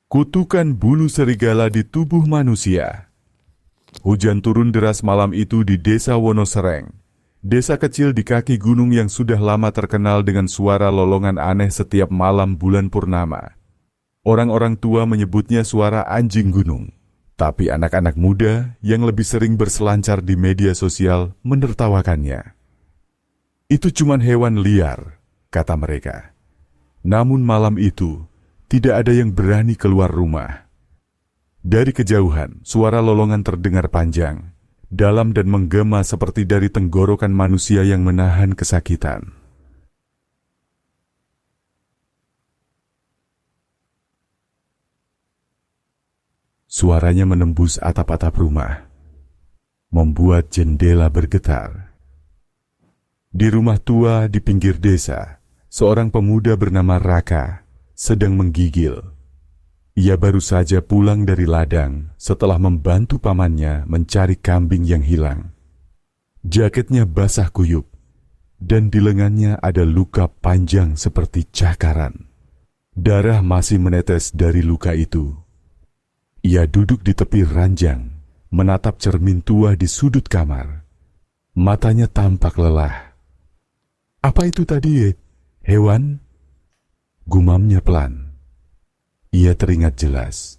Kutukan bulu serigala di tubuh manusia. Hujan turun deras malam itu di desa Wonosereng, desa kecil di kaki gunung yang sudah lama terkenal dengan suara lolongan aneh setiap malam bulan purnama. Orang-orang tua menyebutnya suara anjing gunung, tapi anak-anak muda yang lebih sering berselancar di media sosial menertawakannya. Itu cuman hewan liar, kata mereka. Namun malam itu, tidak ada yang berani keluar rumah. Dari kejauhan, suara lolongan terdengar panjang, dalam dan menggema seperti dari tenggorokan manusia yang menahan kesakitan. Suaranya menembus atap-atap rumah, membuat jendela bergetar. Di rumah tua di pinggir desa, seorang pemuda bernama Raka sedang menggigil. Ia baru saja pulang dari ladang setelah membantu pamannya mencari kambing yang hilang. Jaketnya basah kuyup, dan di lengannya ada luka panjang seperti cakaran. Darah masih menetes dari luka itu. Ia duduk di tepi ranjang, menatap cermin tua di sudut kamar. Matanya tampak lelah. "Apa itu tadi, hewan?" Gumamnya pelan. Ia teringat jelas.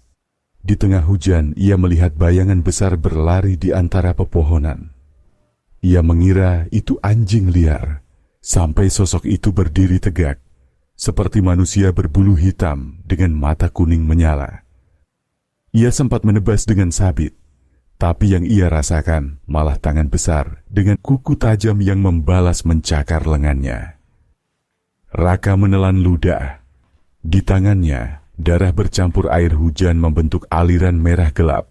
Di tengah hujan, ia melihat bayangan besar berlari di antara pepohonan. Ia mengira itu anjing liar, sampai sosok itu berdiri tegak, seperti manusia berbulu hitam dengan mata kuning menyala. Ia sempat menebas dengan sabit, tapi yang ia rasakan malah tangan besar dengan kuku tajam yang membalas mencakar lengannya. Raka menelan ludah. Di tangannya, darah bercampur air hujan membentuk aliran merah gelap.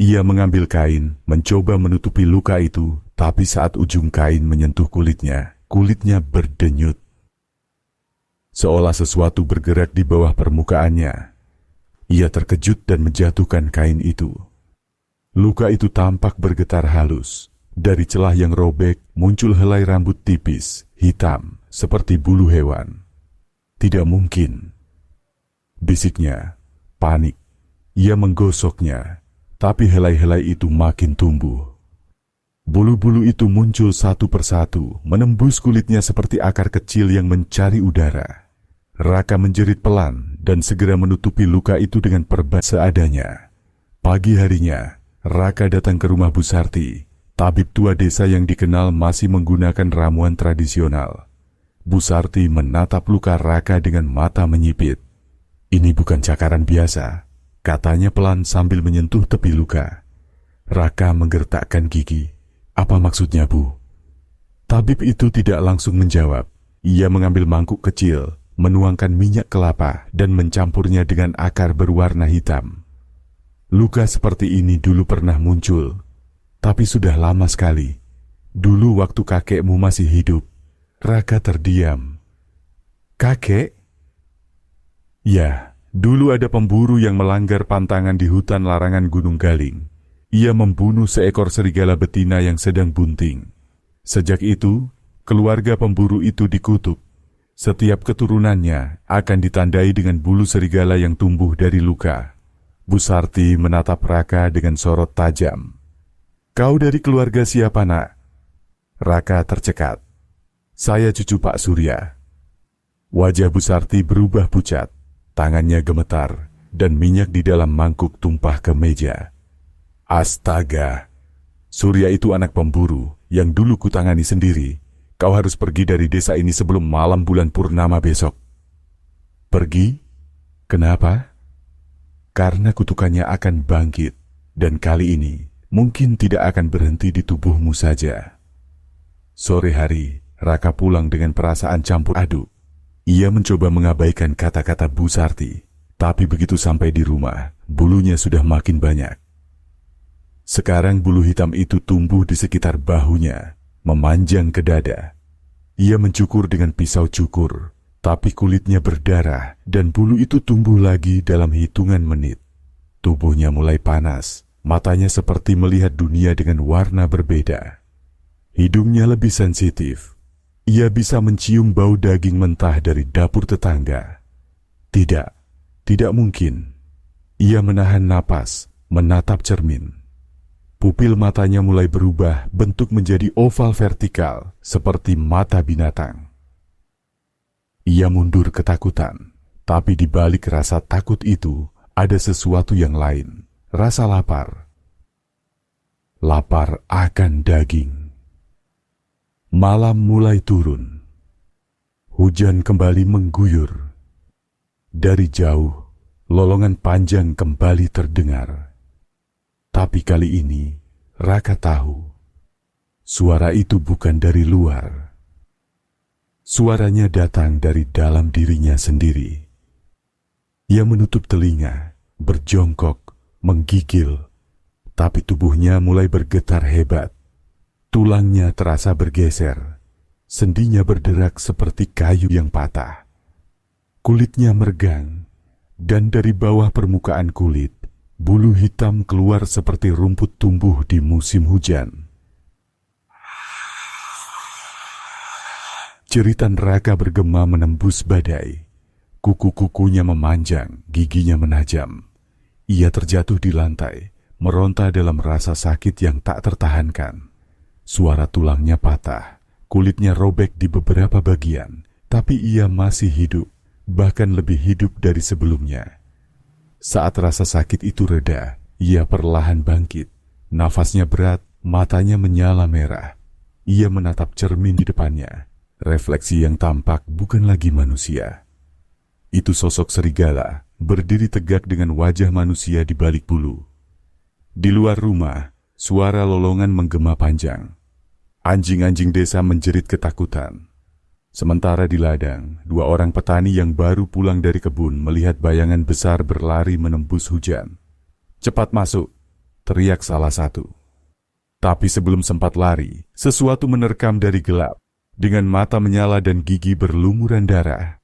Ia mengambil kain, mencoba menutupi luka itu, tapi saat ujung kain menyentuh kulitnya berdenyut. Seolah sesuatu bergerak di bawah permukaannya. Ia terkejut dan menjatuhkan kain itu. Luka itu tampak bergetar halus. Dari celah yang robek, muncul helai rambut tipis, hitam, seperti bulu hewan. "Tidak mungkin," bisiknya. Panik. Ia menggosoknya, tapi helai-helai itu makin tumbuh. Bulu-bulu itu muncul satu persatu, menembus kulitnya seperti akar kecil yang mencari udara. Raka menjerit pelan dan segera menutupi luka itu dengan perban seadanya. Pagi harinya, Raka datang ke rumah Bu Sarti, tabib tua desa yang dikenal masih menggunakan ramuan tradisional. Bu Sarti menatap luka Raka dengan mata menyipit. "Ini bukan cakaran biasa," katanya pelan sambil menyentuh tepi luka. Raka menggertakkan gigi. "Apa maksudnya, Bu?" Tabib itu tidak langsung menjawab. Ia mengambil mangkuk kecil, menuangkan minyak kelapa dan mencampurnya dengan akar berwarna hitam. "Luka seperti ini dulu pernah muncul, tapi sudah lama sekali. Dulu waktu kakekmu masih hidup." Raka terdiam. "Kakek?" "Ya, dulu ada pemburu yang melanggar pantangan di hutan larangan Gunung Galing. Ia membunuh seekor serigala betina yang sedang bunting. Sejak itu, keluarga pemburu itu dikutuk. Setiap keturunannya akan ditandai dengan bulu serigala yang tumbuh dari luka." Bu Sarti menatap Raka dengan sorot tajam. "Kau dari keluarga siapa, Nak?" Raka tercekat. "Saya cucu Pak Surya." Wajah Bu Sarti berubah pucat, tangannya gemetar, dan minyak di dalam mangkuk tumpah ke meja. "Astaga, Surya itu anak pemburu yang dulu kutangani sendiri. Kau harus pergi dari desa ini sebelum malam bulan purnama besok." "Pergi? Kenapa?" "Karena kutukannya akan bangkit, dan kali ini mungkin tidak akan berhenti di tubuhmu saja." Sore hari, Raka pulang dengan perasaan campur aduk. Ia mencoba mengabaikan kata-kata Bu Sarti, tapi begitu sampai di rumah, bulunya sudah makin banyak. Sekarang bulu hitam itu tumbuh di sekitar bahunya, memanjang ke dada. Ia mencukur dengan pisau cukur, tapi kulitnya berdarah dan bulu itu tumbuh lagi dalam hitungan menit. Tubuhnya mulai panas, matanya seperti melihat dunia dengan warna berbeda. Hidungnya lebih sensitif. Ia bisa mencium bau daging mentah dari dapur tetangga. Tidak mungkin. Ia menahan napas, menatap cermin. Pupil matanya mulai berubah bentuk menjadi oval vertikal seperti mata binatang. Ia mundur ketakutan, tapi di balik rasa takut itu ada sesuatu yang lain, rasa lapar. Lapar akan daging. Malam mulai turun. Hujan kembali mengguyur. Dari jauh, lolongan panjang kembali terdengar. Tapi kali ini, Raka tahu, suara itu bukan dari luar. Suaranya datang dari dalam dirinya sendiri. Ia menutup telinga, berjongkok, menggigil, tapi tubuhnya mulai bergetar hebat. Tulangnya terasa bergeser, sendinya berderak seperti kayu yang patah. Kulitnya meregang, dan dari bawah permukaan kulit, bulu hitam keluar seperti rumput tumbuh di musim hujan. Jeritan Raka bergema menembus badai. Kuku-kukunya memanjang, giginya menajam. Ia terjatuh di lantai, meronta dalam rasa sakit yang tak tertahankan. Suara tulangnya patah, kulitnya robek di beberapa bagian, tapi ia masih hidup, bahkan lebih hidup dari sebelumnya. Saat rasa sakit itu reda, ia perlahan bangkit. Nafasnya berat, matanya menyala merah. Ia menatap cermin di depannya. Refleksi yang tampak bukan lagi manusia. Itu sosok serigala, berdiri tegak dengan wajah manusia di balik bulu. Di luar rumah, suara lolongan menggema panjang. Anjing-anjing desa menjerit ketakutan. Sementara di ladang, dua orang petani yang baru pulang dari kebun melihat bayangan besar berlari menembus hujan. "Cepat masuk!" teriak salah satu. Tapi sebelum sempat lari, sesuatu menerkam dari gelap. Dengan mata menyala dan gigi berlumuran darah.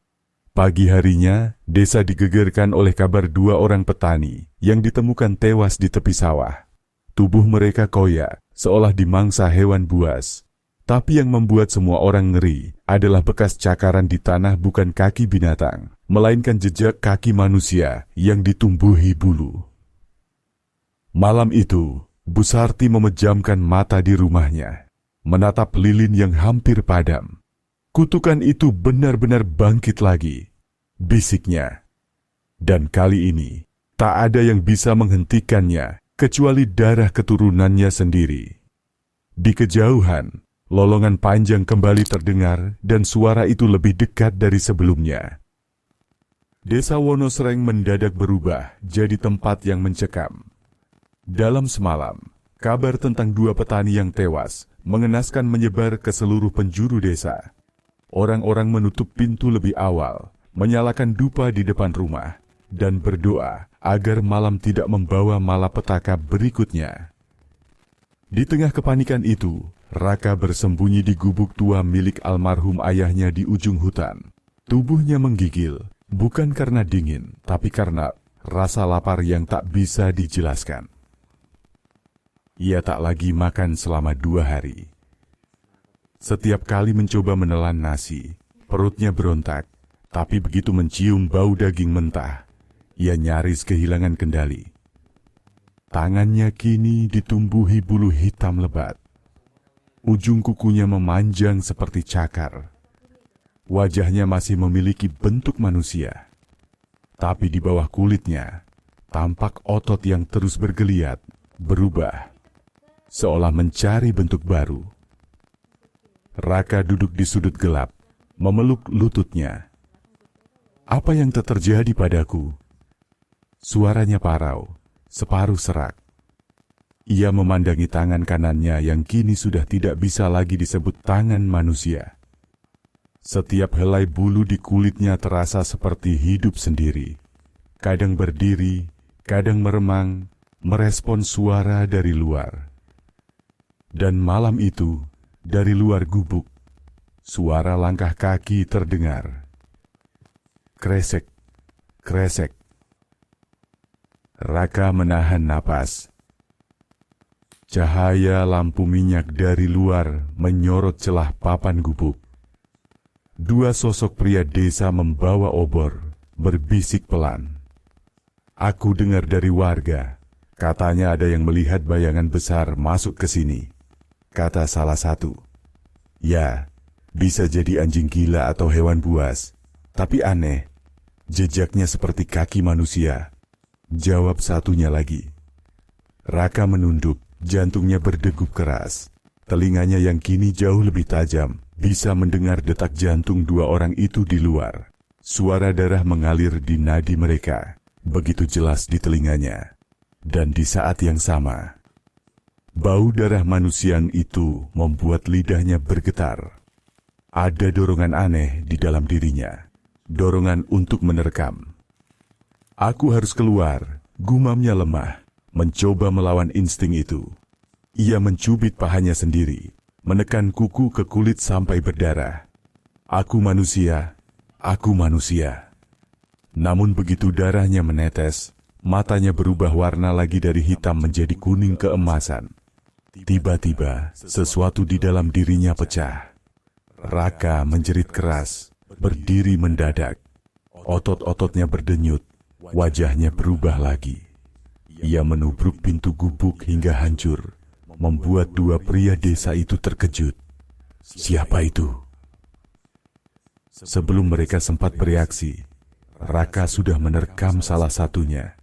Pagi harinya, desa digegerkan oleh kabar dua orang petani yang ditemukan tewas di tepi sawah. Tubuh mereka koyak, seolah dimangsa hewan buas. Tapi yang membuat semua orang ngeri adalah bekas cakaran di tanah bukan kaki binatang, melainkan jejak kaki manusia yang ditumbuhi bulu. Malam itu, Bu Sarti memejamkan mata di rumahnya, menatap lilin yang hampir padam. Kutukan itu benar-benar bangkit lagi, bisiknya. Dan kali ini, tak ada yang bisa menghentikannya kecuali darah keturunannya sendiri. Di kejauhan, lolongan panjang kembali terdengar dan suara itu lebih dekat dari sebelumnya. Desa Wonosreng mendadak berubah jadi tempat yang mencekam. Dalam semalam, kabar tentang dua petani yang tewas mengenaskan menyebar ke seluruh penjuru desa. Orang-orang menutup pintu lebih awal, menyalakan dupa di depan rumah, dan berdoa agar malam tidak membawa malapetaka berikutnya. Di tengah kepanikan itu, Raka bersembunyi di gubuk tua milik almarhum ayahnya di ujung hutan. Tubuhnya menggigil, bukan karena dingin, tapi karena rasa lapar yang tak bisa dijelaskan. Ia tak lagi makan selama 2 hari. Setiap kali mencoba menelan nasi, perutnya berontak, tapi begitu mencium bau daging mentah, ia nyaris kehilangan kendali. Tangannya kini ditumbuhi bulu hitam lebat. Ujung kukunya memanjang seperti cakar. Wajahnya masih memiliki bentuk manusia. Tapi di bawah kulitnya, tampak otot yang terus bergeliat, berubah, seolah mencari bentuk baru. Raka duduk di sudut gelap, memeluk lututnya. "Apa yang terjadi padaku?" Suaranya parau, separuh serak. Ia memandangi tangan kanannya yang kini sudah tidak bisa lagi disebut tangan manusia. Setiap helai bulu di kulitnya terasa seperti hidup sendiri. Kadang berdiri, kadang meremang, merespon suara dari luar. Dan malam itu, dari luar gubuk, suara langkah kaki terdengar. Kresek, kresek. Raka menahan napas. Cahaya lampu minyak dari luar menyorot celah papan gubuk. Dua sosok pria desa membawa obor, berbisik pelan. Aku dengar dari warga, katanya ada yang melihat bayangan besar masuk ke sini. Kata salah satu. Ya, bisa jadi anjing gila atau hewan buas. Tapi aneh, jejaknya seperti kaki manusia. Jawab satunya lagi. Raka menunduk, jantungnya berdegup keras. Telinganya yang kini jauh lebih tajam, bisa mendengar detak jantung dua orang itu di luar. Suara darah mengalir di nadi mereka, begitu jelas di telinganya. Dan di saat yang sama, bau darah manusiaan itu membuat lidahnya bergetar. Ada dorongan aneh di dalam dirinya, dorongan untuk menerkam. Aku harus keluar, gumamnya lemah, mencoba melawan insting itu. Ia mencubit pahanya sendiri, menekan kuku ke kulit sampai berdarah. Aku manusia, aku manusia. Namun begitu darahnya menetes, matanya berubah warna lagi dari hitam menjadi kuning keemasan. Tiba-tiba, sesuatu di dalam dirinya pecah. Raka menjerit keras, berdiri mendadak. Otot-ototnya berdenyut, wajahnya berubah lagi. Ia menubruk pintu gubuk hingga hancur, membuat dua pria desa itu terkejut. Siapa itu? Sebelum mereka sempat bereaksi, Raka sudah menerkam salah satunya.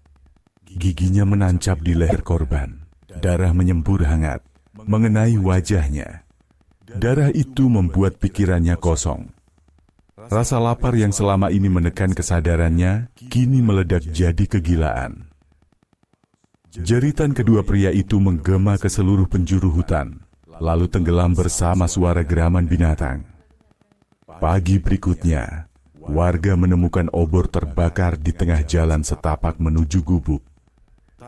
Giginya menancap di leher korban. Darah menyembur hangat, mengenai wajahnya. Darah itu membuat pikirannya kosong. Rasa lapar yang selama ini menekan kesadarannya, kini meledak jadi kegilaan. Jeritan kedua pria itu menggema ke seluruh penjuru hutan, lalu tenggelam bersama suara geraman binatang. Pagi berikutnya, warga menemukan obor terbakar di tengah jalan setapak menuju gubuk.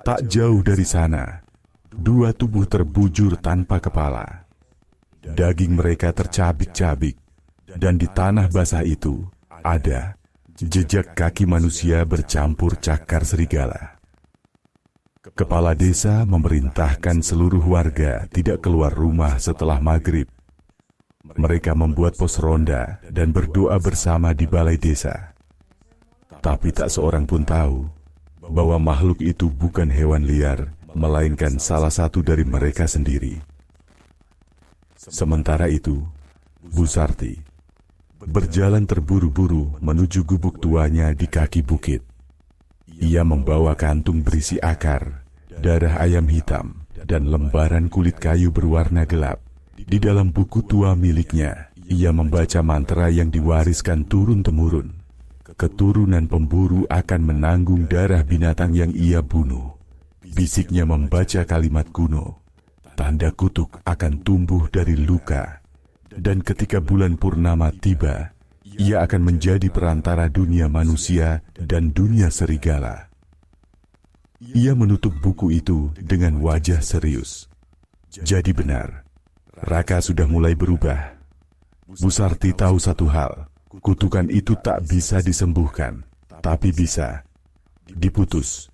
Tak jauh dari sana, dua tubuh terbujur tanpa kepala. Daging mereka tercabik-cabik, dan di tanah basah itu ada jejak kaki manusia bercampur cakar serigala. Kepala desa memerintahkan seluruh warga tidak keluar rumah setelah maghrib. Mereka membuat pos ronda dan berdoa bersama di balai desa. Tapi tak seorang pun tahu bahwa makhluk itu bukan hewan liar, melainkan salah satu dari mereka sendiri. Sementara itu, Bu Sarti berjalan terburu-buru menuju gubuk tuanya di kaki bukit. Ia membawa kantung berisi akar, darah ayam hitam, dan lembaran kulit kayu berwarna gelap. Di dalam buku tua miliknya, ia membaca mantra yang diwariskan turun-temurun. Keturunan pemburu akan menanggung darah binatang yang ia bunuh. Bisiknya membaca kalimat kuno. Tanda kutuk akan tumbuh dari luka. Dan ketika bulan purnama tiba, ia akan menjadi perantara dunia manusia dan dunia serigala. Ia menutup buku itu dengan wajah serius. Jadi benar, Raka sudah mulai berubah. Bu Sarti tahu satu hal, kutukan itu tak bisa disembuhkan, tapi bisa diputus.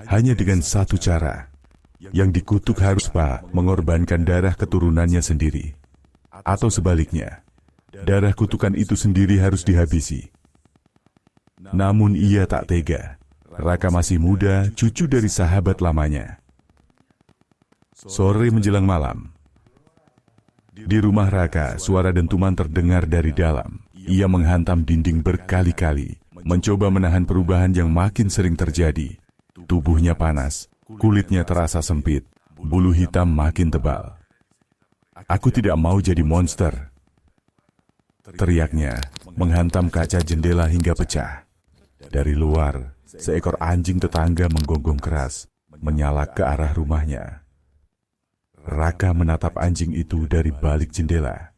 Hanya dengan satu cara, yang dikutuk harus mengorbankan darah keturunannya sendiri. Atau sebaliknya, darah kutukan itu sendiri harus dihabisi. Namun ia tak tega. Raka masih muda, cucu dari sahabat lamanya. Sore menjelang malam, di rumah Raka, suara dentuman terdengar dari dalam. Ia menghantam dinding berkali-kali, mencoba menahan perubahan yang makin sering terjadi. Tubuhnya panas, kulitnya terasa sempit, bulu hitam makin tebal. Aku tidak mau jadi monster, teriaknya, menghantam kaca jendela hingga pecah. Dari luar, seekor anjing tetangga menggonggong keras, menyala ke arah rumahnya. Raka menatap anjing itu dari balik jendela.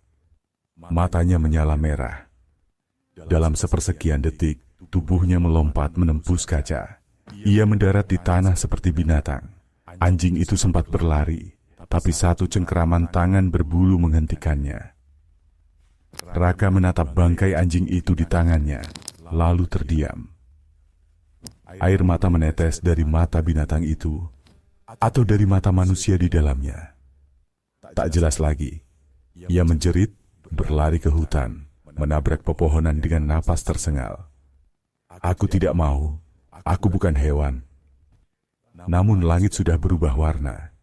Matanya menyala merah. Dalam sepersekian detik, tubuhnya melompat menembus kaca. Ia mendarat di tanah seperti binatang. Anjing itu sempat berlari, tapi satu cengkeraman tangan berbulu menghentikannya. Raka menatap bangkai anjing itu di tangannya, lalu terdiam. Air mata menetes dari mata binatang itu, atau dari mata manusia di dalamnya. Tak jelas lagi. Ia menjerit, berlari ke hutan, menabrak pepohonan dengan napas tersengal. Aku tidak mau. Aku bukan hewan. Namun langit sudah berubah warna.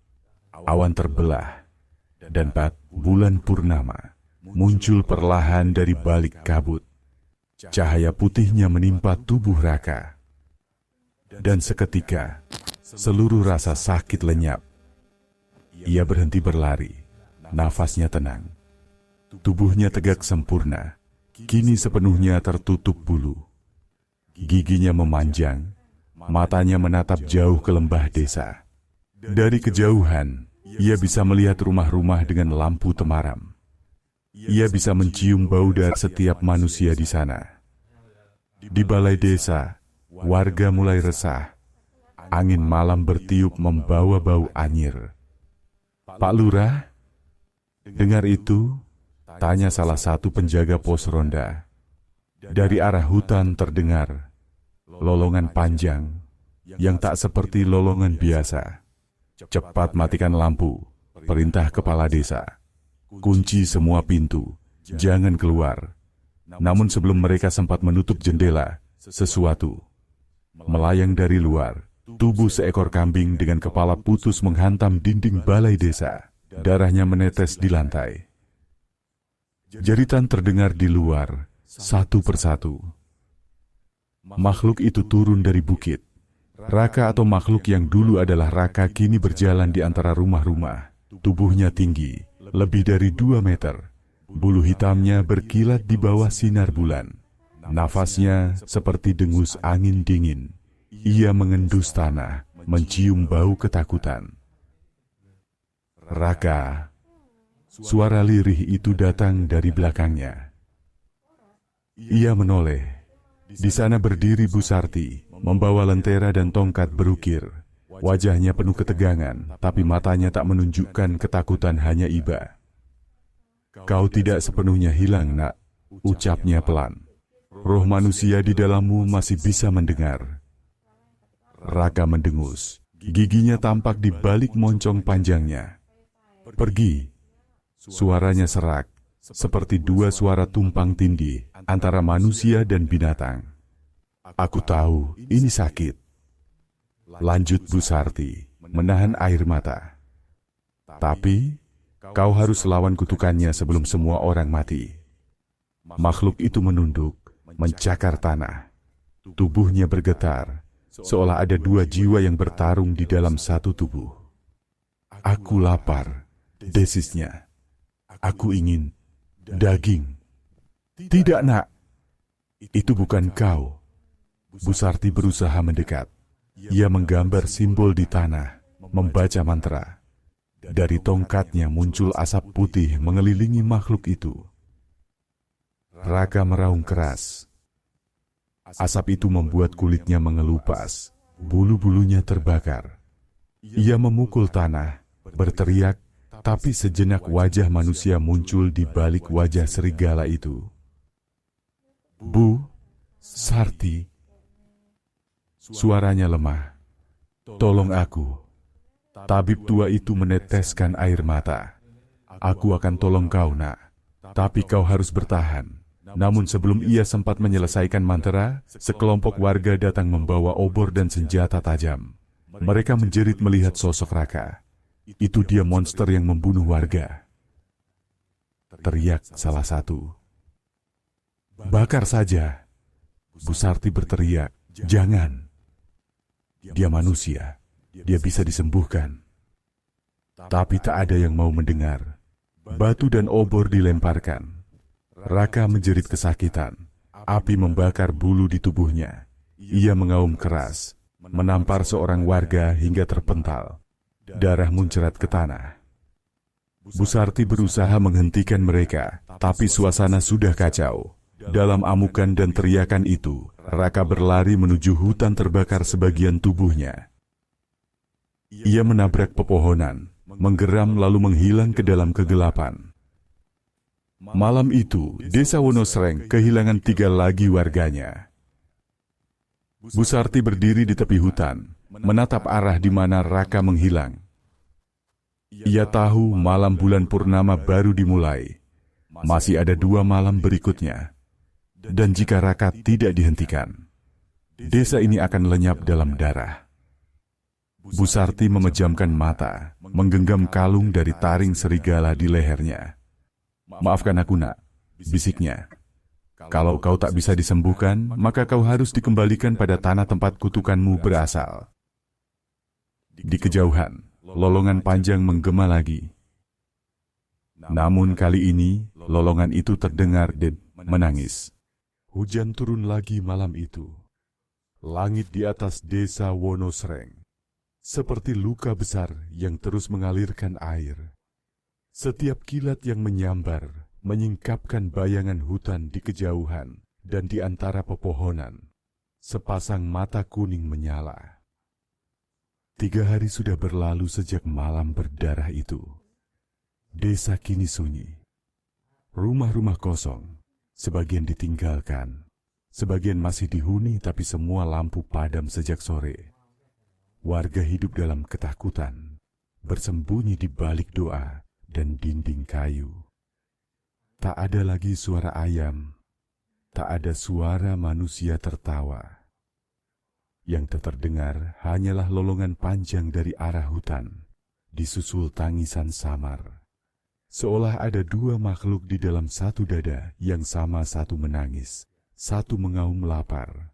Awan terbelah, dan bulan purnama muncul perlahan dari balik kabut. Cahaya putihnya menimpa tubuh Raka. Dan seketika, seluruh rasa sakit lenyap. Ia berhenti berlari, nafasnya tenang. Tubuhnya tegak sempurna, kini sepenuhnya tertutup bulu. Giginya memanjang, matanya menatap jauh ke lembah desa. Dari kejauhan, ia bisa melihat rumah-rumah dengan lampu temaram. Ia bisa mencium bau darah setiap manusia di sana. Di balai desa, warga mulai resah. Angin malam bertiup membawa bau anyir. "Pak Lurah?" Dengar itu, tanya salah satu penjaga pos ronda. Dari arah hutan terdengar lolongan panjang yang tak seperti lolongan biasa. "Cepat matikan lampu," perintah kepala desa. "Kunci semua pintu, jangan keluar." Namun sebelum mereka sempat menutup jendela, sesuatu melayang dari luar. Tubuh seekor kambing dengan kepala putus menghantam dinding balai desa. Darahnya menetes di lantai. Jeritan terdengar di luar, satu persatu. Makhluk itu turun dari bukit. Raka atau makhluk yang dulu adalah Raka kini berjalan di antara rumah-rumah. Tubuhnya tinggi, lebih dari 2 meter. Bulu hitamnya berkilat di bawah sinar bulan. Nafasnya seperti dengus angin dingin. Ia mengendus tanah, mencium bau ketakutan. "Raka." Suara lirih itu datang dari belakangnya. Ia menoleh. Di sana berdiri Bu Sarti, membawa lentera dan tongkat berukir. Wajahnya penuh ketegangan, tapi matanya tak menunjukkan ketakutan, hanya iba. "Kau tidak sepenuhnya hilang, Nak," ucapnya pelan. "Roh manusia di dalammu masih bisa mendengar." Raka mendengus. Giginya tampak di balik moncong panjangnya. "Pergi." Suaranya serak, seperti dua suara tumpang tindih antara manusia dan binatang. "Aku tahu, ini sakit," lanjut Bu Sarti, menahan air mata. "Tapi, kau harus lawan kutukannya sebelum semua orang mati." Makhluk itu menunduk, mencakar tanah. Tubuhnya bergetar, seolah ada 2 jiwa yang bertarung di dalam satu tubuh. "Aku lapar," desisnya. "Aku ingin daging." "Tidak, Nak. Itu bukan kau." Bu Sarti berusaha mendekat. Ia menggambar simbol di tanah, membaca mantra. Dari tongkatnya muncul asap putih mengelilingi makhluk itu. Raka meraung keras. Asap itu membuat kulitnya mengelupas, bulu-bulunya terbakar. Ia memukul tanah, berteriak, tapi sejenak wajah manusia muncul di balik wajah serigala itu. "Bu Sarti." Suaranya lemah. "Tolong aku." Tabib tua itu meneteskan air mata. "Aku akan tolong kau, Nak. Tapi kau harus bertahan." Namun sebelum ia sempat menyelesaikan mantra, sekelompok warga datang membawa obor dan senjata tajam. Mereka menjerit melihat sosok Raka. "Itu dia monster yang membunuh warga," teriak salah satu. "Bakar saja." Bu Sarti berteriak, "Jangan. Dia manusia, dia bisa disembuhkan." Tapi tak ada yang mau mendengar. Batu dan obor dilemparkan. Raka menjerit kesakitan. Api membakar bulu di tubuhnya. Ia mengaum keras, menampar seorang warga hingga terpental. Darah muncrat ke tanah. Bu Sarti berusaha menghentikan mereka, tapi suasana sudah kacau. Dalam amukan dan teriakan itu, Raka berlari menuju hutan terbakar sebagian tubuhnya. Ia menabrak pepohonan, menggeram lalu menghilang ke dalam kegelapan. Malam itu, Desa Wonosreng kehilangan 3 lagi warganya. Bu Sarti berdiri di tepi hutan, menatap arah di mana Raka menghilang. Ia tahu malam bulan purnama baru dimulai. Masih ada 2 malam berikutnya. Dan jika Raka tidak dihentikan, Desa ini akan lenyap dalam darah. Bu Sarti memejamkan mata, menggenggam kalung dari taring serigala di lehernya. Maafkan aku, nak, bisiknya. Kalau kau tak bisa disembuhkan, maka kau harus dikembalikan pada tanah tempat kutukanmu berasal. Di kejauhan, lolongan panjang menggema lagi. Namun kali ini, lolongan itu terdengar dan menangis. Hujan turun lagi malam itu. Langit di atas desa Wonosreng seperti luka besar yang terus mengalirkan air. Setiap kilat yang menyambar menyingkapkan bayangan hutan di kejauhan dan di antara pepohonan. Sepasang mata kuning menyala. 3 hari sudah berlalu sejak malam berdarah itu. Desa kini sunyi. Rumah-rumah kosong, sebagian ditinggalkan, sebagian masih dihuni tapi semua lampu padam sejak sore. Warga hidup dalam ketakutan, bersembunyi di balik doa dan dinding kayu. Tak ada lagi suara ayam, tak ada suara manusia tertawa. Yang terdengar hanyalah lolongan panjang dari arah hutan, disusul tangisan samar. Seolah ada 2 makhluk di dalam satu dada yang sama, satu menangis, satu mengaum lapar.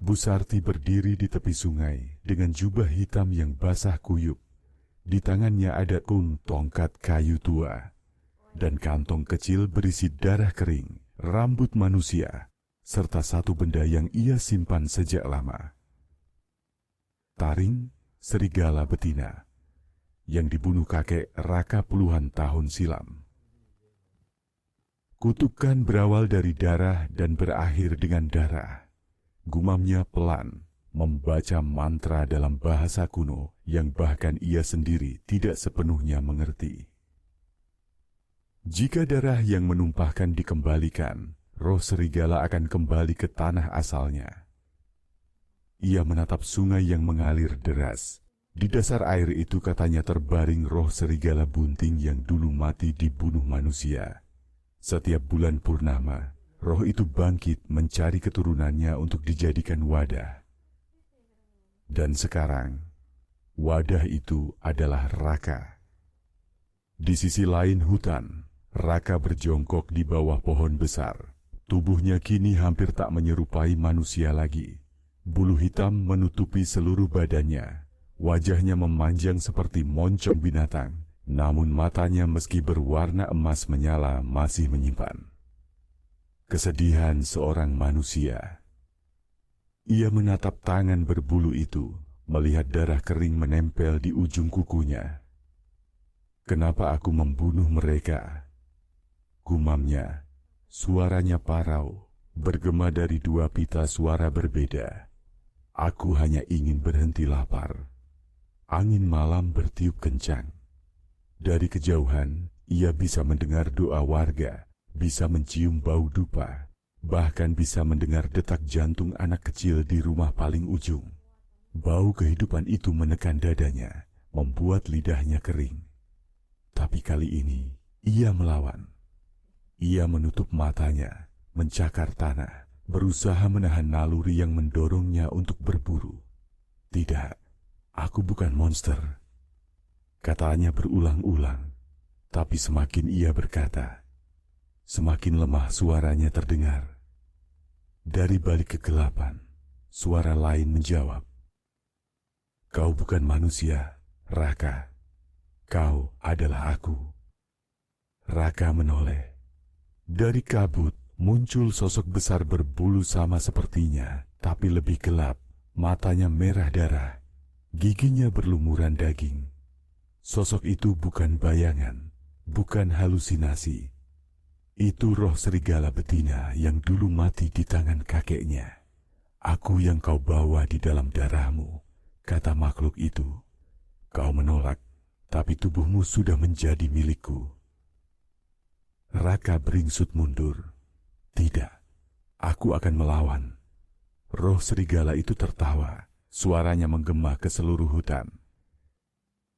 Bu Sarti berdiri di tepi sungai dengan jubah hitam yang basah kuyup. Di tangannya ada tongkat kayu tua dan kantong kecil berisi darah kering, rambut manusia, serta satu benda yang ia simpan sejak lama. Taring serigala betina yang dibunuh kakek Raka puluhan tahun silam. Kutukan berawal dari darah dan berakhir dengan darah. Gumamnya pelan, membaca mantra dalam bahasa kuno yang bahkan ia sendiri tidak sepenuhnya mengerti. Jika darah yang menumpahkan dikembalikan, roh serigala akan kembali ke tanah asalnya. Ia menatap sungai yang mengalir deras. Di dasar air itu katanya terbaring roh serigala bunting yang dulu mati dibunuh manusia. Setiap bulan purnama, roh itu bangkit mencari keturunannya untuk dijadikan wadah. Dan sekarang, wadah itu adalah Raka. Di sisi lain hutan, Raka berjongkok di bawah pohon besar. Tubuhnya kini hampir tak menyerupai manusia lagi. Bulu hitam menutupi seluruh badannya. Wajahnya memanjang seperti moncong binatang, namun matanya meski berwarna emas menyala masih menyimpan kesedihan seorang manusia. Ia menatap tangan berbulu itu, melihat darah kering menempel di ujung kukunya. Kenapa aku membunuh mereka? Gumamnya, suaranya parau, bergema dari 2 pita suara berbeda. Aku hanya ingin berhenti lapar. Angin malam bertiup kencang. Dari kejauhan, ia bisa mendengar doa warga, bisa mencium bau dupa, bahkan bisa mendengar detak jantung anak kecil di rumah paling ujung. Bau kehidupan itu menekan dadanya, membuat lidahnya kering. Tapi kali ini, ia melawan. Ia menutup matanya, mencakar tanah, berusaha menahan naluri yang mendorongnya untuk berburu. Tidak, aku bukan monster, katanya berulang-ulang. Tapi semakin ia berkata, semakin lemah suaranya terdengar. Dari balik kegelapan, suara lain menjawab, "Kau bukan manusia, Raka. Kau adalah aku." Raka menoleh. Dari kabut muncul sosok besar berbulu sama sepertinya, tapi lebih gelap. Matanya merah darah, giginya berlumuran daging. Sosok itu bukan bayangan, bukan halusinasi. Itu roh serigala betina yang dulu mati di tangan kakeknya. "Aku yang kau bawa di dalam darahmu," kata makhluk itu. "Kau menolak, tapi tubuhmu sudah menjadi milikku." Raka beringsut mundur. "Tidak, aku akan melawan." Roh serigala itu tertawa, suaranya menggema ke seluruh hutan.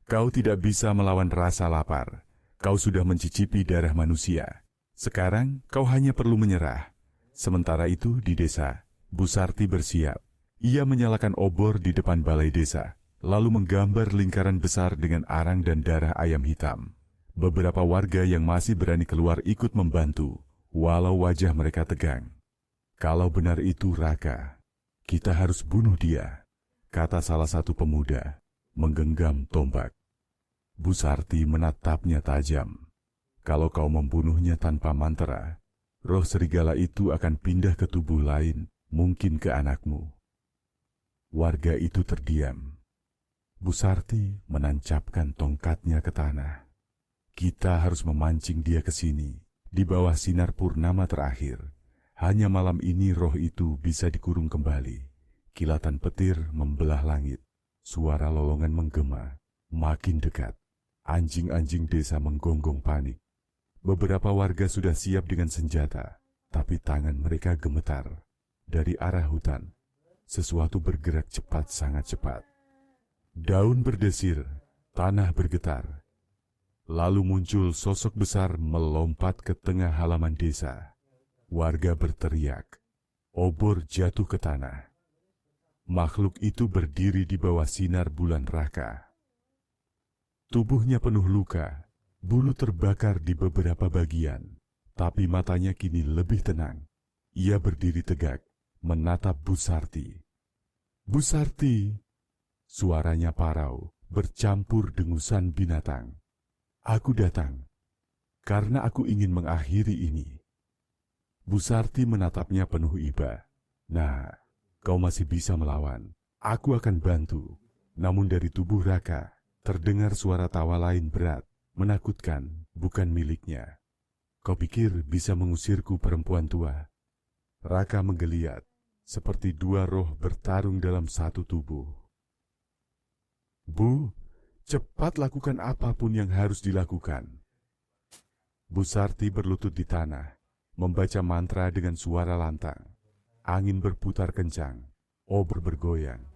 "Kau tidak bisa melawan rasa lapar. Kau sudah mencicipi darah manusia. Sekarang kau hanya perlu menyerah. Sementara itu di desa, Bu Sarti bersiap. Ia menyalakan obor di depan balai desa, lalu menggambar lingkaran besar dengan arang dan darah ayam hitam. Beberapa warga yang masih berani keluar ikut membantu, walau wajah mereka tegang. "Kalau benar itu Raka, kita harus bunuh dia," kata salah satu pemuda, menggenggam tombak. Bu Sarti menatapnya tajam. "Kalau kau membunuhnya tanpa mantra, roh serigala itu akan pindah ke tubuh lain, mungkin ke anakmu." Warga itu terdiam. Bu Sarti menancapkan tongkatnya ke tanah. "Kita harus memancing dia ke sini, di bawah sinar purnama terakhir. Hanya malam ini roh itu bisa dikurung kembali." Kilatan petir membelah langit. Suara lolongan menggema, makin dekat. Anjing-anjing desa menggonggong panik. Beberapa warga sudah siap dengan senjata, tapi tangan mereka gemetar. Dari arah hutan, sesuatu bergerak cepat, sangat cepat. Daun berdesir, tanah bergetar. Lalu muncul sosok besar melompat ke tengah halaman desa. Warga berteriak. Obor jatuh ke tanah. Makhluk itu berdiri di bawah sinar bulan Raka. Tubuhnya penuh luka, bulu terbakar di beberapa bagian, tapi matanya kini lebih tenang. Ia berdiri tegak, menatap Bu Sarti. "Bu Sarti!" Suaranya parau, bercampur dengusan binatang. "Aku datang, karena aku ingin mengakhiri ini." Bu Sarti menatapnya penuh iba. "Nah, kau masih bisa melawan. Aku akan bantu." Namun dari tubuh Raka, terdengar suara tawa lain berat, menakutkan, bukan miliknya. "Kau pikir bisa mengusirku, perempuan tua?" Raka menggeliat, seperti dua roh bertarung dalam satu tubuh. "Bu, cepat lakukan apapun yang harus dilakukan." Bu Sarti berlutut di tanah, membaca mantra dengan suara lantang. Angin berputar kencang, obor bergoyang.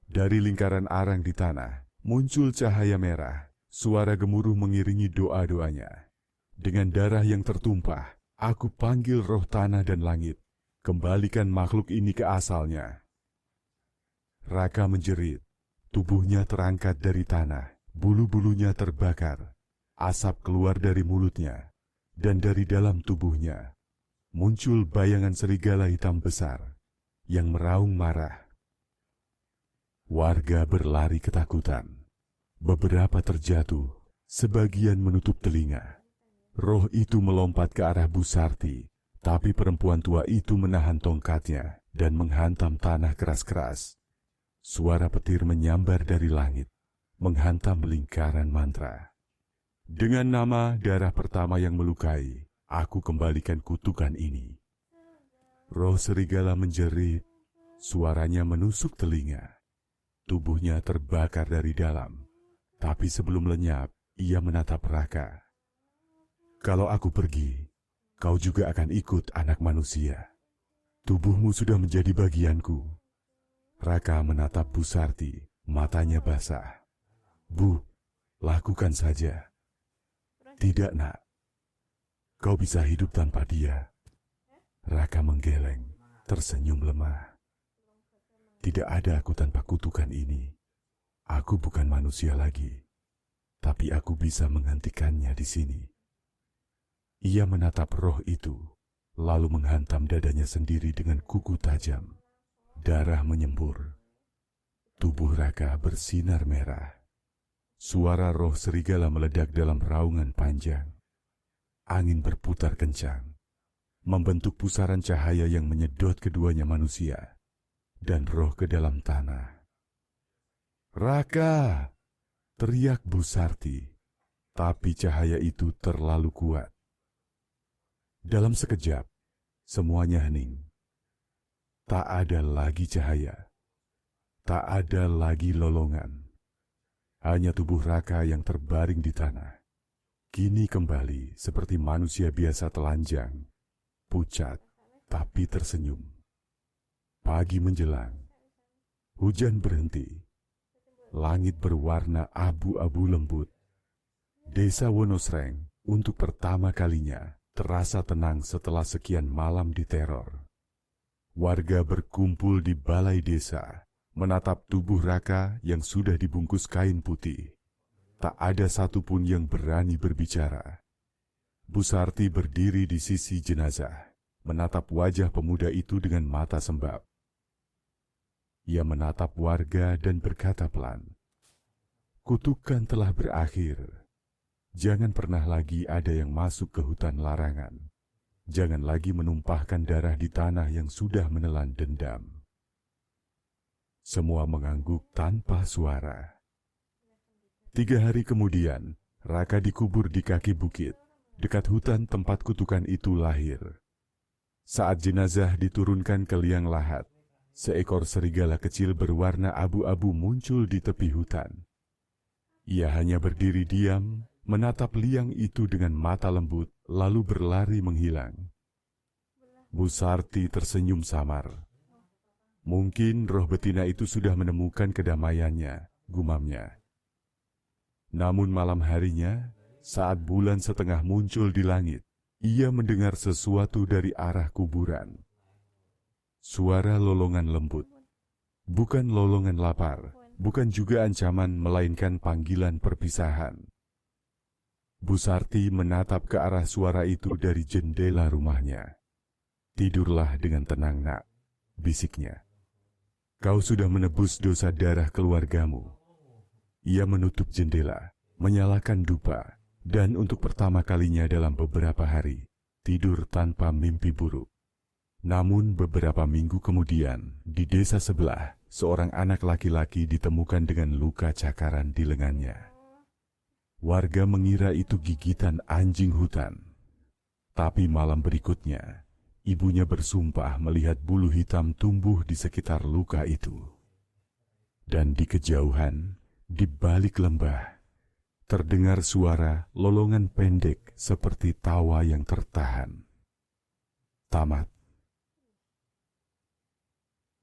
Dari lingkaran arang di tanah, muncul cahaya merah. Suara gemuruh mengiringi doa-doanya. "Dengan darah yang tertumpah, aku panggil roh tanah dan langit. Kembalikan makhluk ini ke asalnya." Raka menjerit. Tubuhnya terangkat dari tanah, bulu-bulunya terbakar. Asap keluar dari mulutnya, dan dari dalam tubuhnya muncul bayangan serigala hitam besar yang meraung marah. Warga berlari ketakutan. Beberapa terjatuh, sebagian menutup telinga. Roh itu melompat ke arah Bu Sarti, tapi perempuan tua itu menahan tongkatnya dan menghantam tanah keras-keras. Suara petir menyambar dari langit, menghantam lingkaran mantra. "Dengan nama darah pertama yang melukai, aku kembalikan kutukan ini." Roh serigala menjerit, suaranya menusuk telinga. Tubuhnya terbakar dari dalam, tapi sebelum lenyap, ia menatap Raka. "Kalau aku pergi, kau juga akan ikut, anak manusia. Tubuhmu sudah menjadi bagianku." Raka menatap Bu Sarti, matanya basah. "Bu, lakukan saja." "Tidak, nak. Kau bisa hidup tanpa dia." Raka menggeleng, tersenyum lemah. "Tidak ada aku tanpa kutukan ini. Aku bukan manusia lagi, tapi aku bisa menghentikannya di sini." Ia menatap roh itu, lalu menghantam dadanya sendiri dengan kuku tajam. Darah menyembur. Tubuh Raka bersinar merah. Suara roh serigala meledak dalam raungan panjang. Angin berputar kencang, membentuk pusaran cahaya yang menyedot keduanya manusia dan roh ke dalam tanah. "Raka!" teriak Bu Sarti, tapi cahaya itu terlalu kuat. Dalam sekejap, semuanya hening. Tak ada lagi cahaya, tak ada lagi lolongan. Hanya tubuh Raka yang terbaring di tanah. Kini kembali seperti manusia biasa, telanjang, pucat, tapi tersenyum. Pagi menjelang, hujan berhenti. Langit berwarna abu-abu lembut. Desa Wonosreng untuk pertama kalinya terasa tenang setelah sekian malam diteror. Warga berkumpul di balai desa, menatap tubuh Raka yang sudah dibungkus kain putih. Tak ada satupun yang berani berbicara. Bu Sarti berdiri di sisi jenazah, menatap wajah pemuda itu dengan mata sembab. Ia menatap warga dan berkata pelan, "Kutukan telah berakhir. Jangan pernah lagi ada yang masuk ke hutan larangan. Jangan lagi menumpahkan darah di tanah yang sudah menelan dendam." Semua mengangguk tanpa suara. 3 hari kemudian, Raka dikubur di kaki bukit, dekat hutan tempat kutukan itu lahir. Saat jenazah diturunkan ke liang lahat, seekor serigala kecil berwarna abu-abu muncul di tepi hutan. Ia hanya berdiri diam, menatap liang itu dengan mata lembut, lalu berlari menghilang. Bu Sarti tersenyum samar. Mungkin roh betina itu sudah menemukan kedamaiannya, gumamnya. Namun malam harinya, saat bulan setengah muncul di langit, ia mendengar sesuatu dari arah kuburan. Suara lolongan lembut. Bukan lolongan lapar, bukan juga ancaman, melainkan panggilan perpisahan. Bu Sarti menatap ke arah suara itu dari jendela rumahnya. "Tidurlah dengan tenang, nak," bisiknya. "Kau sudah menebus dosa darah keluargamu." Ia menutup jendela, menyalakan dupa, dan untuk pertama kalinya dalam beberapa hari, tidur tanpa mimpi buruk. Namun beberapa minggu kemudian, di desa sebelah, seorang anak laki-laki ditemukan dengan luka cakaran di lengannya. Warga mengira itu gigitan anjing hutan. Tapi malam berikutnya, ibunya bersumpah melihat bulu hitam tumbuh di sekitar luka itu. Dan di kejauhan, di balik lembah, terdengar suara lolongan pendek seperti tawa yang tertahan. Tamat.